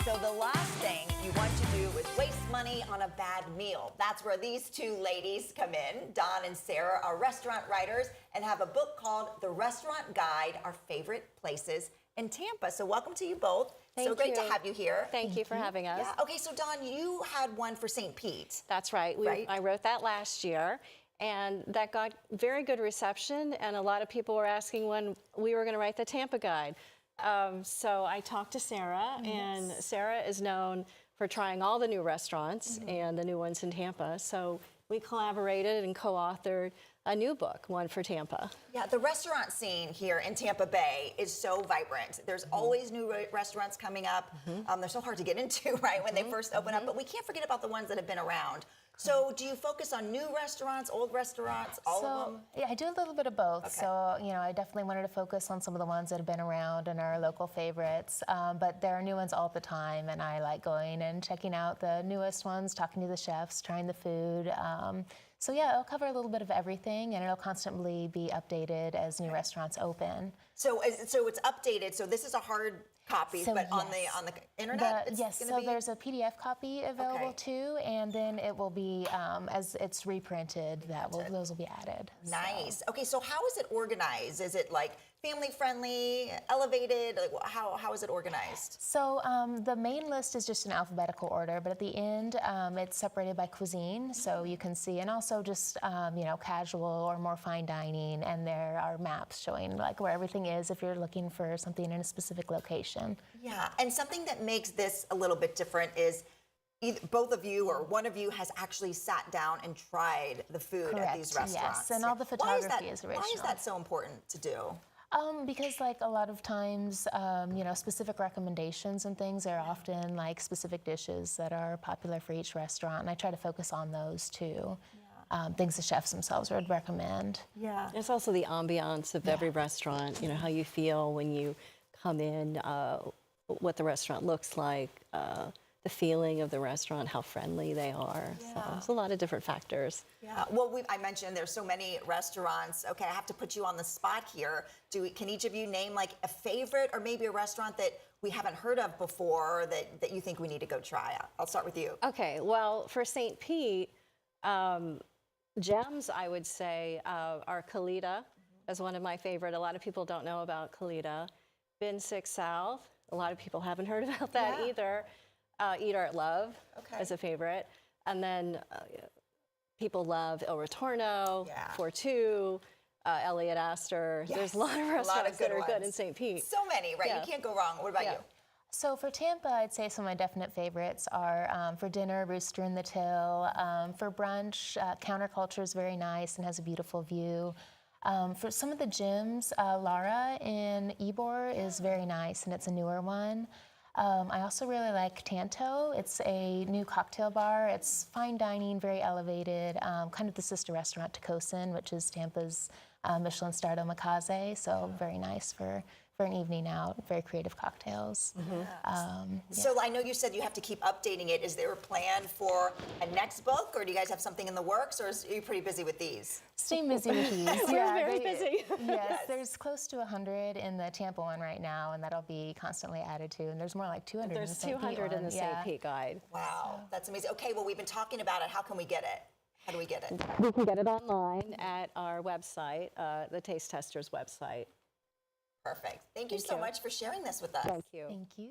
So the last thing you want to do is waste money on a bad meal. That's where these two ladies come in. Dawn and Sarah are restaurant writers and have a book called The Restaurant Guide, Our Favorite Places in Tampa. So welcome to you both. Thank so great you. to have you here. Thank you for having us. Yeah. Okay, so Dawn, you had one for St. Pete. That's right. I wrote that last year, and that got very good reception, and a lot of people were asking when we were going to write the Tampa Guide. So I talked to Sarah, and Sarah is known for trying all the new restaurants and the new ones in Tampa. So we collaborated and co-authored a new book, one for Tampa. Yeah, the restaurant scene here in Tampa Bay is so vibrant. There's always new restaurants coming up. They're so hard to get into, right, when they first open up, but we can't forget about the ones that have been around. So do you focus on new restaurants, old restaurants, all of them? Yeah, I do a little bit of both. Okay. So, you know, I definitely wanted to focus on some of the ones that have been around and are local favorites. But there are new ones all the time, and I like going and checking out the newest ones, talking to the chefs, trying the food. So yeah, it'll cover a little bit of everything, and it'll constantly be updated as new restaurants open. So it's updated. So this is a hard copy, but on the internet, yes. So there's a PDF copy available too, and then it will be as it's reprinted. Those will be added. Nice. So. Okay, so how is it organized? Is it like family friendly, elevated? Like, how is it organized? So the main list is just in alphabetical order, but at the end it's separated by cuisine, so you can see, and also just you know, casual or more fine dining, and there are maps showing like where everything is if you're looking for something in a specific location. Yeah, and something that makes this a little bit different is either both of you or one of you has actually sat down and tried the food at these restaurants. Yes, and all the photography is original. Why is that so important to do? Because like a lot of times, you know, specific recommendations and things are often like specific dishes that are popular for each restaurant, and I try to focus on those too. Things the chefs themselves would recommend. Yeah. It's also the ambiance of every restaurant, you know, how you feel when you come in, what the restaurant looks like, the feeling of the restaurant, how friendly they are. So there's a lot of different factors. Yeah, well, I mentioned there's so many restaurants. Okay, I have to put you on the spot here. Can each of you name like a favorite or maybe a restaurant that we haven't heard of before that you think we need to go try out? I'll start with you. Okay, well, for St. Pete, gems, I would say, are Kalita is one of my favorite. A lot of people don't know about Kalita. Bin Six South, a lot of people haven't heard about that either. Eat Art Love is a favorite. And then people love El Retorno, Fortu, Elliott Astor. There's a lot of restaurants that are good in St. Pete. So many, right? You can't go wrong. What about you? So for Tampa, I'd say some of my definite favorites are for dinner, Rooster in the Till. For brunch, Counterculture is very nice and has a beautiful view. For some of the gyms, Lara in Ybor is very nice, and it's a newer one. I also really like Tanto. It's a new cocktail bar. It's fine dining, very elevated, kind of the sister restaurant to Kosin, which is Tampa's Michelin-starred omakase, so very nice for an evening out, very creative cocktails. So I know you said you have to keep updating it. Is there a plan for a next book, or do you guys have something in the works, or are you pretty busy with these? Staying busy with these. We're very busy. Yes, there's close to 100 in the Tampa one right now, and that'll be constantly added to, and there's more like 200 There's in the St. Pete 200 in the one. St. Pete Guide. Wow, that's amazing. Okay, well, we've been talking about it. How can we get it? How do we get it? We can get it online at our website, the Taste Testers website. Perfect. Thank you so much for sharing this with us. Thank you. Thank you.